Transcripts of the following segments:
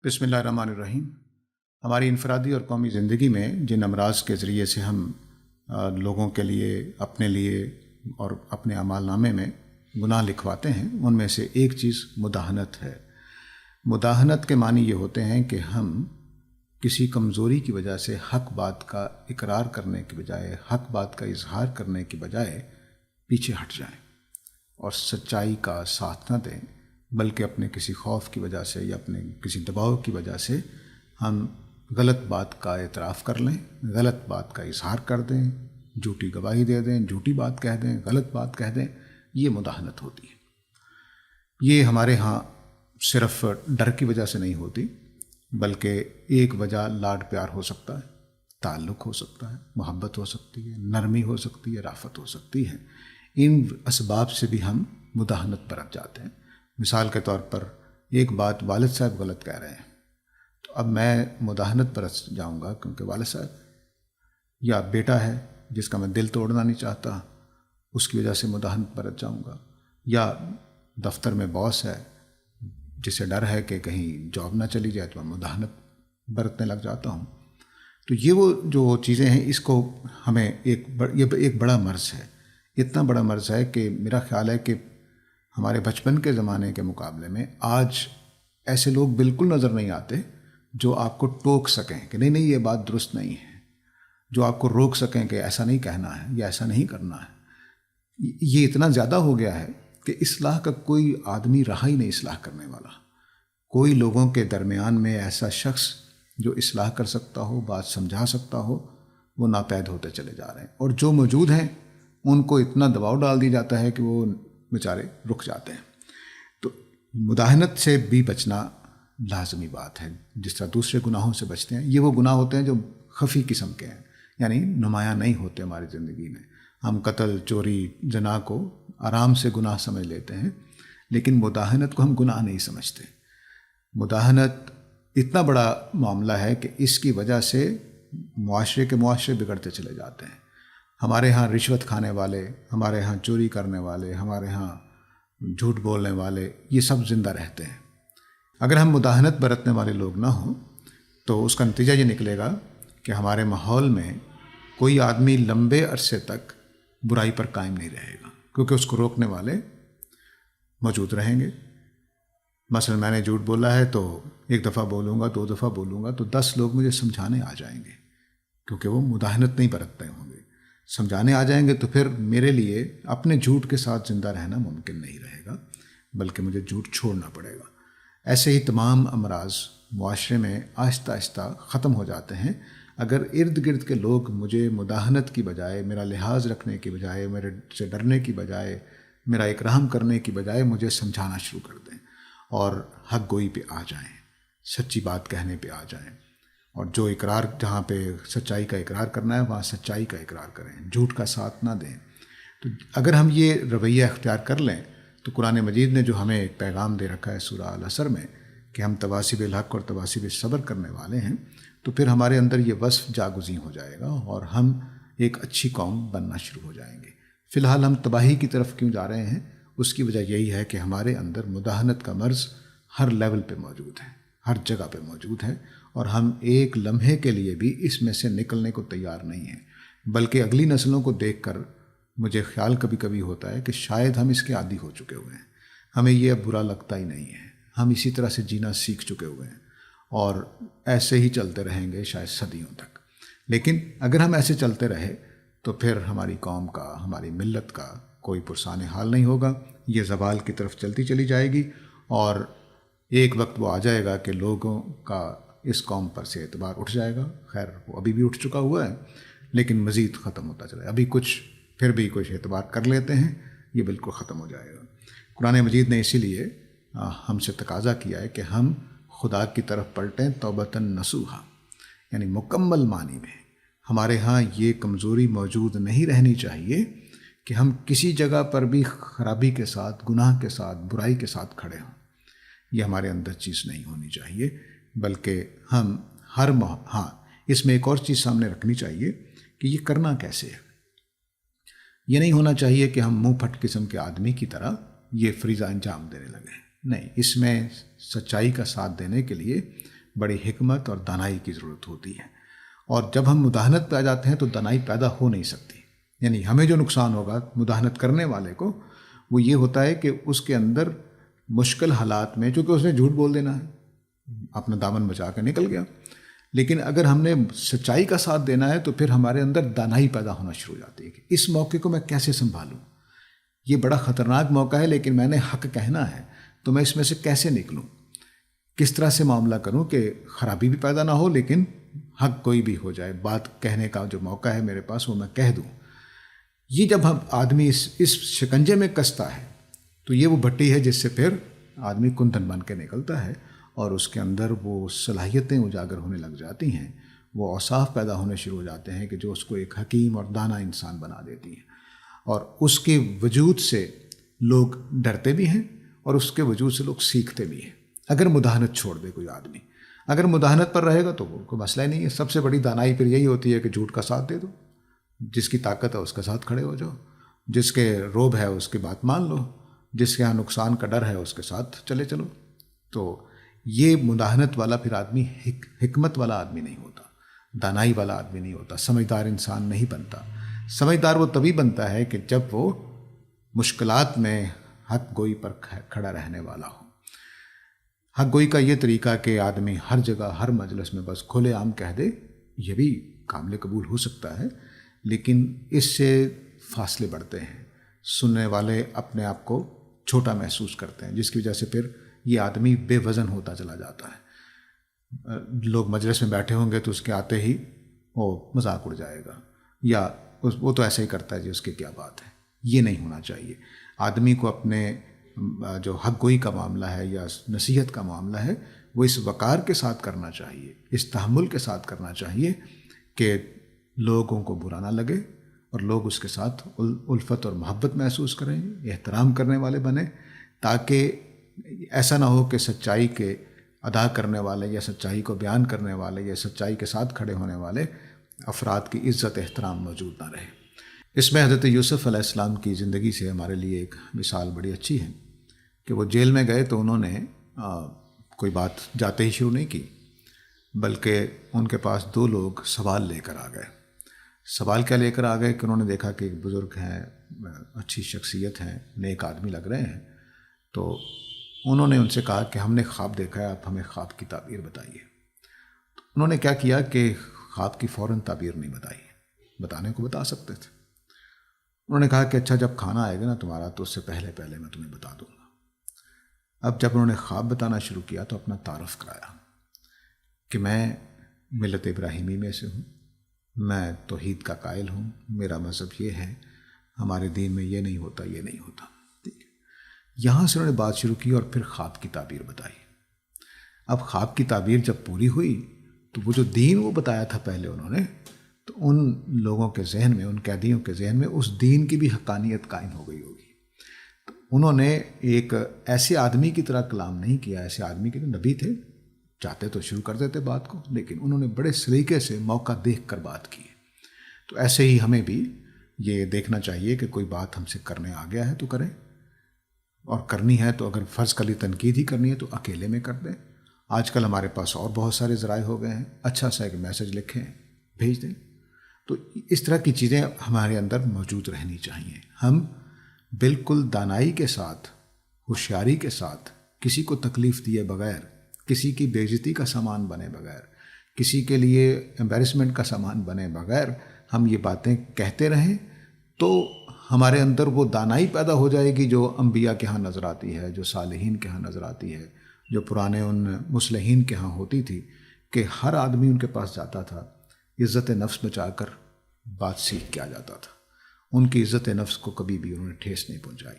بسم اللہ الرحمن الرحیم۔ ہماری انفرادی اور قومی زندگی میں جن امراض کے ذریعے سے ہم لوگوں کے لیے، اپنے لیے اور اپنے اعمال نامے میں گناہ لکھواتے ہیں، ان میں سے ایک چیز مداہنت ہے۔ مداہنت کے معنی یہ ہوتے ہیں کہ ہم کسی کمزوری کی وجہ سے حق بات کا اقرار کرنے کی بجائے، حق بات کا اظہار کرنے کی بجائے پیچھے ہٹ جائیں اور سچائی کا ساتھ نہ دیں، بلکہ اپنے کسی خوف کی وجہ سے یا اپنے کسی دباؤ کی وجہ سے ہم غلط بات کا اعتراف کر لیں، غلط بات کا اظہار کر دیں، جھوٹی گواہی دے دیں، جھوٹی بات کہہ دیں، غلط بات کہہ دیں۔ یہ مداہنت ہوتی ہے۔ یہ ہمارے ہاں صرف ڈر کی وجہ سے نہیں ہوتی، بلکہ ایک وجہ لاڈ پیار ہو سکتا ہے، تعلق ہو سکتا ہے، محبت ہو سکتی ہے، نرمی ہو سکتی ہے، رافت ہو سکتی ہے۔ ان اسباب سے بھی ہم مداہنت برت جاتے ہیں۔ مثال کے طور پر ایک بات والد صاحب غلط کہہ رہے ہیں، تو اب میں مداہنت برت جاؤں گا کیونکہ والد صاحب، یا بیٹا ہے جس کا میں دل توڑنا نہیں چاہتا، اس کی وجہ سے مداہنت برت جاؤں گا، یا دفتر میں باس ہے جسے ڈر ہے کہ کہیں جاب نہ چلی جائے تو میں مداہنت برتنے لگ جاتا ہوں۔ تو یہ وہ جو چیزیں ہیں، اس کو ہمیں یہ ایک بڑا مرض ہے، اتنا بڑا مرض ہے کہ میرا خیال ہے کہ ہمارے بچپن کے زمانے کے مقابلے میں آج ایسے لوگ بالکل نظر نہیں آتے جو آپ کو ٹوک سکیں کہ نہیں یہ بات درست نہیں ہے، جو آپ کو روک سکیں کہ ایسا نہیں کہنا ہے یا ایسا نہیں کرنا ہے۔ یہ اتنا زیادہ ہو گیا ہے کہ اصلاح کا کوئی آدمی رہا ہی نہیں اصلاح کرنے والا۔ کوئی لوگوں کے درمیان میں ایسا شخص جو اصلاح کر سکتا ہو، بات سمجھا سکتا ہو، وہ ناپید ہوتے چلے جا رہے ہیں، اور جو موجود ہیں ان کو اتنا دباؤ ڈال دیا جاتا ہے کہ وہ بیچارے رک جاتے ہیں۔ تو مداہنت سے بھی بچنا لازمی بات ہے، جس طرح دوسرے گناہوں سے بچتے ہیں۔ یہ وہ گناہ ہوتے ہیں جو خفی قسم کے ہیں، یعنی نمایاں نہیں ہوتے ہماری زندگی میں۔ ہم قتل، چوری، زنا کو آرام سے گناہ سمجھ لیتے ہیں، لیکن مداہنت کو ہم گناہ نہیں سمجھتے۔ مداہنت اتنا بڑا معاملہ ہے کہ اس کی وجہ سے معاشرے بگڑتے چلے جاتے ہیں۔ ہمارے ہاں رشوت کھانے والے، ہمارے ہاں چوری کرنے والے، ہمارے ہاں جھوٹ بولنے والے، یہ سب زندہ رہتے ہیں۔ اگر ہم مداہنت برتنے والے لوگ نہ ہوں تو اس کا نتیجہ یہ نکلے گا کہ ہمارے ماحول میں کوئی آدمی لمبے عرصے تک برائی پر قائم نہیں رہے گا، کیونکہ اس کو روکنے والے موجود رہیں گے۔ مثلا میں نے جھوٹ بولا ہے تو ایک دفعہ بولوں گا، 2 دفعہ بولوں گا تو 10 لوگ مجھے سمجھانے آ جائیں گے، کیونکہ وہ مداہنت نہیں برتتے ہوں گے۔ سمجھانے آ جائیں گے تو پھر میرے لیے اپنے جھوٹ کے ساتھ زندہ رہنا ممکن نہیں رہے گا، بلکہ مجھے جھوٹ چھوڑنا پڑے گا۔ ایسے ہی تمام امراض معاشرے میں آہستہ آہستہ ختم ہو جاتے ہیں اگر ارد گرد کے لوگ مجھے مداہنت کی بجائے، میرا لحاظ رکھنے کی بجائے، میرے سے ڈرنے کی بجائے، میرا اکرام کرنے کی بجائے مجھے سمجھانا شروع کر دیں اور حق گوئی پہ آ جائیں، سچی بات کہنے پہ آ جائیں، اور جو اقرار، جہاں پہ سچائی کا اقرار کرنا ہے وہاں سچائی کا اقرار کریں، جھوٹ کا ساتھ نہ دیں۔ تو اگر ہم یہ رویہ اختیار کر لیں تو قرآن مجید نے جو ہمیں ایک پیغام دے رکھا ہے سورہ العصر میں کہ ہم تواصی بالحق اور تواصی بالصبر کرنے والے ہیں، تو پھر ہمارے اندر یہ وصف جاگزیں ہو جائے گا اور ہم ایک اچھی قوم بننا شروع ہو جائیں گے۔ فی الحال ہم تباہی کی طرف کیوں جا رہے ہیں؟ اس کی وجہ یہی ہے کہ ہمارے اندر مداہنت کا مرض ہر لیول پہ موجود ہے، ہر جگہ پہ موجود ہے، اور ہم ایک لمحے کے لیے بھی اس میں سے نکلنے کو تیار نہیں ہیں، بلکہ اگلی نسلوں کو دیکھ کر مجھے خیال کبھی کبھی ہوتا ہے کہ شاید ہم اس کے عادی ہو چکے ہوئے ہیں، ہمیں یہ اب برا لگتا ہی نہیں ہے، ہم اسی طرح سے جینا سیکھ چکے ہوئے ہیں، اور ایسے ہی چلتے رہیں گے شاید صدیوں تک۔ لیکن اگر ہم ایسے چلتے رہے تو پھر ہماری قوم کا، ہماری ملت کا کوئی پرسان حال نہیں ہوگا، یہ زوال کی طرف چلتی چلی جائے گی، اور ایک وقت وہ آ جائے گا کہ لوگوں کا اس قوم پر سے اعتبار اٹھ جائے گا۔ خیر وہ ابھی بھی اٹھ چکا ہوا ہے، لیکن مزید ختم ہوتا چلا ہے۔ ابھی پھر بھی کچھ اعتبار کر لیتے ہیں، یہ بالکل ختم ہو جائے گا۔ قرآن مجید نے اسی لیے ہم سے تقاضا کیا ہے کہ ہم خدا کی طرف پلٹیں توبۃ نصوحا، یعنی مکمل معنی میں ہمارے ہاں یہ کمزوری موجود نہیں رہنی چاہیے کہ ہم کسی جگہ پر بھی خرابی کے ساتھ، گناہ کے ساتھ، برائی کے ساتھ کھڑے ہوں۔ یہ ہمارے اندر چیز نہیں ہونی چاہیے، بلکہ ہم ہاں اس میں ایک اور چیز سامنے رکھنی چاہیے کہ یہ کرنا کیسے ہے۔ یہ نہیں ہونا چاہیے کہ ہم منہ پھٹ قسم کے آدمی کی طرح یہ فریضہ انجام دینے لگے، نہیں، اس میں سچائی کا ساتھ دینے کے لیے بڑی حکمت اور دانائی کی ضرورت ہوتی ہے، اور جب ہم مداہنت پہ آ جاتے ہیں تو دانائی پیدا ہو نہیں سکتی۔ یعنی ہمیں جو نقصان ہوگا مداہنت کرنے والے کو وہ یہ ہوتا ہے کہ اس کے اندر مشکل حالات میں، چونکہ اس نے جھوٹ بول دینا ہے، اپنا دامن بچا کے نکل گیا، لیکن اگر ہم نے سچائی کا ساتھ دینا ہے تو پھر ہمارے اندر دانائی پیدا ہونا شروع ہو جاتی ہے کہ اس موقع کو میں کیسے سنبھالوں، یہ بڑا خطرناک موقع ہے لیکن میں نے حق کہنا ہے تو میں اس میں سے کیسے نکلوں، کس طرح سے معاملہ کروں کہ خرابی بھی پیدا نہ ہو لیکن حق کوئی بھی ہو جائے، بات کہنے کا جو موقع ہے میرے پاس وہ میں کہہ دوں۔ یہ جب ہم آدمی اس شکنجے میں کستا ہے تو یہ وہ بھٹی ہے جس سے پھر آدمی کندن بن کے نکلتا ہے، اور اس کے اندر وہ صلاحیتیں اجاگر ہونے لگ جاتی ہیں، وہ اوصاف پیدا ہونے شروع ہو جاتے ہیں کہ جو اس کو ایک حکیم اور دانا انسان بنا دیتی ہیں، اور اس کے وجود سے لوگ ڈرتے بھی ہیں اور اس کے وجود سے لوگ سیکھتے بھی ہیں۔ اگر مداہنت چھوڑ دے کوئی آدمی، اگر مداہنت پر رہے گا تو وہ کوئی مسئلہ ہی نہیں ہے۔ سب سے بڑی دانائی پھر یہی ہوتی ہے کہ جھوٹ کا ساتھ دے دو، جس کی طاقت ہے اس کے ساتھ کھڑے ہو جاؤ، جس کے روب ہے اس کی بات مان لو، جس کے ہاں نقصان کا ڈر ہے اس کے ساتھ چلے چلو۔ تو یہ مداہنت والا پھر آدمی حکمت والا آدمی نہیں ہوتا، دانائی والا آدمی نہیں ہوتا، سمجھدار انسان نہیں بنتا۔ سمجھدار وہ تبھی بنتا ہے کہ جب وہ مشکلات میں حق گوئی پر کھڑا رہنے والا ہو۔ حق گوئی کا یہ طریقہ کہ آدمی ہر جگہ ہر مجلس میں بس کھلے عام کہہ دے، یہ بھی قابل قبول ہو سکتا ہے، لیکن اس سے فاصلے بڑھتے ہیں، سننے والے اپنے آپ کو چھوٹا محسوس کرتے ہیں، جس کی وجہ سے پھر یہ آدمی بے وزن ہوتا چلا جاتا ہے۔ لوگ مجلس میں بیٹھے ہوں گے تو اس کے آتے ہی وہ مذاق اڑ جائے گا، یا وہ تو ایسے ہی کرتا ہے جی اس کی کیا بات ہے۔ یہ نہیں ہونا چاہیے۔ آدمی کو اپنے جو حق گوئی کا معاملہ ہے یا نصیحت کا معاملہ ہے وہ اس وقار کے ساتھ کرنا چاہیے، اس تحمل کے ساتھ کرنا چاہیے کہ لوگوں کو برا نہ لگے اور لوگ اس کے ساتھ الفت اور محبت محسوس کریں، احترام کرنے والے بنیں، تاکہ ایسا نہ ہو کہ سچائی کے ادا کرنے والے یا سچائی کو بیان کرنے والے یا سچائی کے ساتھ کھڑے ہونے والے افراد کی عزت احترام موجود نہ رہے۔ اس میں حضرت یوسف علیہ السلام کی زندگی سے ہمارے لیے ایک مثال بڑی اچھی ہے کہ وہ جیل میں گئے تو انہوں نے کوئی بات جاتے ہی شروع نہیں کی، بلکہ ان کے پاس دو لوگ سوال لے کر آ گئے۔ سوال کیا لے کر آ گئے کہ انہوں نے دیکھا کہ ایک بزرگ ہیں، اچھی شخصیت ہیں، نیک آدمی لگ رہے ہیں، تو انہوں نے ان سے کہا کہ ہم نے خواب دیکھا ہے، آپ ہمیں خواب کی تعبیر بتائیے۔ انہوں نے کیا کیا کہ خواب کی فوراً تعبیر نہیں بتائی، بتانے کو بتا سکتے تھے۔ انہوں نے کہا کہ اچھا جب کھانا آئے گا نا تمہارا تو اس سے پہلے میں تمہیں بتا دوں گا۔ اب جب انہوں نے خواب بتانا شروع کیا تو اپنا تعارف کرایا کہ میں ملت ابراہیمی میں سے ہوں، میں توحید کا قائل ہوں، میرا مذہب یہ ہے، ہمارے دین میں یہ نہیں ہوتا، یہ نہیں ہوتا۔ ٹھیک ہے، یہاں سے انہوں نے بات شروع کی اور پھر خواب کی تعبیر بتائی۔ اب خواب کی تعبیر جب پوری ہوئی تو وہ جو دین وہ بتایا تھا پہلے انہوں نے، تو ان لوگوں کے ذہن میں، ان قیدیوں کے ذہن میں اس دین کی بھی حقانیت قائم ہو گئی ہوگی۔ تو انہوں نے ایک ایسے آدمی کی طرح کلام نہیں کیا، ایسے آدمی کے جو نبی تھے، چاہتے تو شروع کر دیتے بات کو، لیکن انہوں نے بڑے سلیقے سے موقع دیکھ کر بات کی۔ تو ایسے ہی ہمیں بھی یہ دیکھنا چاہیے کہ کوئی بات ہم سے کرنے آ گیا ہے تو کریں، اور کرنی ہے تو اگر فرض کلی تنقید ہی کرنی ہے تو اکیلے میں کر دیں۔ آج کل ہمارے پاس اور بہت سارے ذرائع ہو گئے ہیں، اچھا سا ایک میسج لکھیں بھیج دیں۔ تو اس طرح کی چیزیں ہمارے اندر موجود رہنی چاہیے۔ ہم بالکل دانائی کے ساتھ، ہوشیاری کے ساتھ، کسی کو تکلیف دیے بغیر، کسی کی بے عزتی کا سامان بنے بغیر، کسی کے لیے امبیرسمنٹ کا سامان بنے بغیر ہم یہ باتیں کہتے رہیں تو ہمارے اندر وہ دانائی پیدا ہو جائے گی جو انبیاء کے ہاں نظر آتی ہے، جو صالحین کے ہاں نظر آتی ہے، جو پرانے ان مصلحین کے ہاں ہوتی تھی، کہ ہر آدمی ان کے پاس جاتا تھا، عزت نفس بچا کر بات سیکھ کے آ جاتا تھا۔ ان کی عزت نفس کو کبھی بھی انہوں نے ٹھیس نہیں پہنچائی۔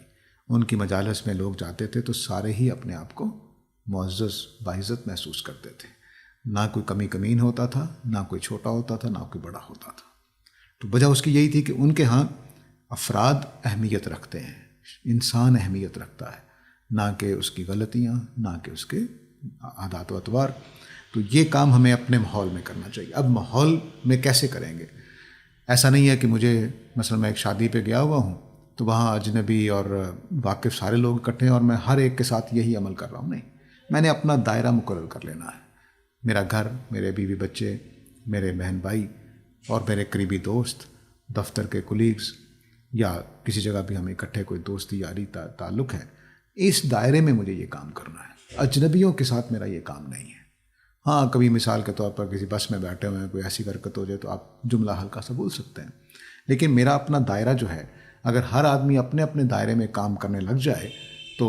ان کی مجالس میں لوگ جاتے تھے تو سارے ہی اپنے آپ کو معزز باعزت محسوس کرتے تھے، نہ کوئی کمی کمین ہوتا تھا، نہ کوئی چھوٹا ہوتا تھا، نہ کوئی بڑا ہوتا تھا۔ تو وجہ اس کی یہی تھی کہ ان کے ہاں افراد اہمیت رکھتے ہیں، انسان اہمیت رکھتا ہے، نہ کہ اس کی غلطیاں، نہ کہ اس کے عادات و اطوار۔ تو یہ کام ہمیں اپنے ماحول میں کرنا چاہیے۔ اب ماحول میں کیسے کریں گے؟ ایسا نہیں ہے کہ مجھے مثلا میں ایک شادی پہ گیا ہوا ہوں تو وہاں اجنبی اور واقف سارے لوگ اکٹھے ہیں اور میں ہر ایک کے ساتھ یہی عمل کر رہا ہوں، نہیں، میں نے اپنا دائرہ مقرر کر لینا ہے۔ میرا گھر، میرے بیوی بچے، میرے بہن بھائی اور میرے قریبی دوست، دفتر کے کولیگز یا کسی جگہ بھی ہم اکٹھے کوئی دوستی یاری تعلق ہے، اس دائرے میں مجھے یہ کام کرنا ہے۔ اجنبیوں کے ساتھ میرا یہ کام نہیں ہے۔ ہاں، کبھی مثال کے طور پر کسی بس میں بیٹھے ہوئے ہیں، کوئی ایسی حرکت ہو جائے تو آپ جملہ ہلکا سا بول سکتے ہیں، لیکن میرا اپنا دائرہ جو ہے، اگر ہر آدمی اپنے اپنے دائرے میں کام کرنے لگ جائے تو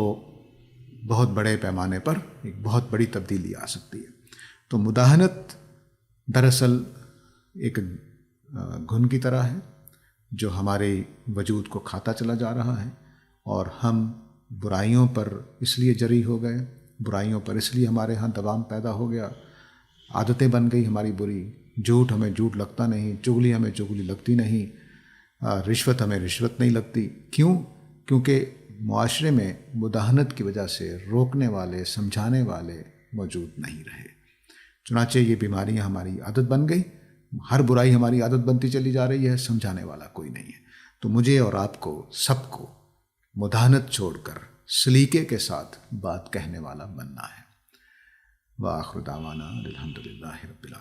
بہت بڑے پیمانے پر ایک بہت بڑی تبدیلی آ سکتی ہے۔ تو مداہنت دراصل ایک گھن کی طرح ہے جو ہمارے وجود کو کھاتا چلا جا رہا ہے، اور ہم برائیوں پر اس لیے جری ہو گئے، برائیوں پر اس لیے ہمارے ہاں دباؤ پیدا ہو گیا، عادتیں بن گئی ہماری بری، جھوٹ ہمیں جھوٹ لگتا نہیں، چغلی ہمیں چغلی لگتی نہیں، رشوت ہمیں رشوت نہیں لگتی۔ کیوں؟ کیونکہ معاشرے میں مداہنت کی وجہ سے روکنے والے، سمجھانے والے موجود نہیں رہے، چنانچہ یہ بیماریاں ہماری عادت بن گئی، ہر برائی ہماری عادت بنتی چلی جا رہی ہے، سمجھانے والا کوئی نہیں ہے۔ تو مجھے اور آپ کو سب کو مداہنت چھوڑ کر سلیقے کے ساتھ بات کہنے والا بننا ہے۔ وآخر دعوانا الحمدللہ رب العالمین۔